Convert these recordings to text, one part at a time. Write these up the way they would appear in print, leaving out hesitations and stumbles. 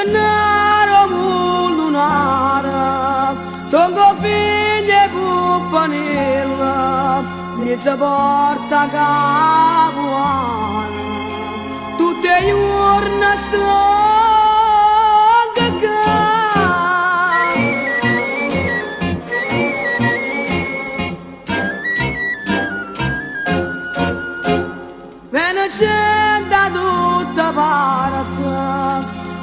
denaro lunare, sono figlie puppanilla, mi si porta capuana, tutte le giorni c'è da tutta parte,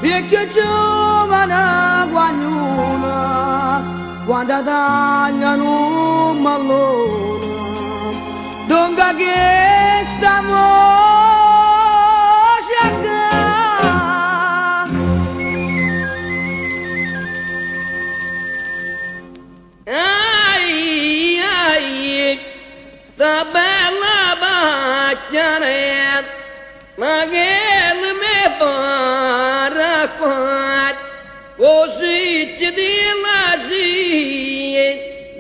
vecchio giovane guagnuna, quando tagliano un mallone, donga che sta ai, ai, sta bella bacchiare. Ma che me farà qua, così ti dilazi,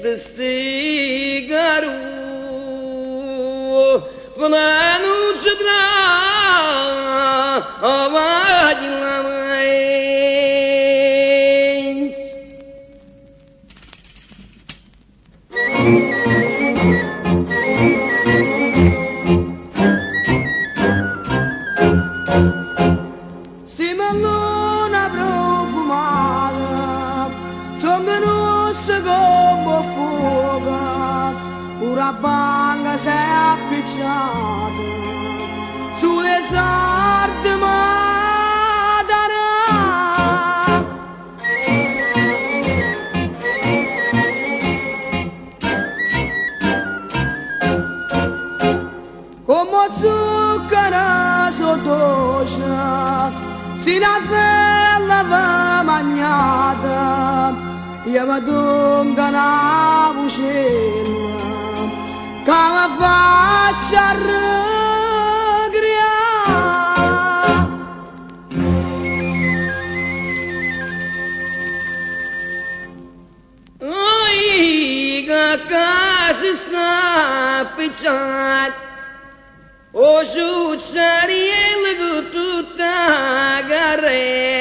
di sti garu, fana non si tra, avanti la mains. Stimolona profumata, sono venuta come fuoco, una banga si è appicciata, sulle sarde madara. Come zucchero sottoce, si la bella va magnata, io vado in una vocella, che mi faccia regriare. Oi, che casa sta appicciata, o giù c'è tutta garre.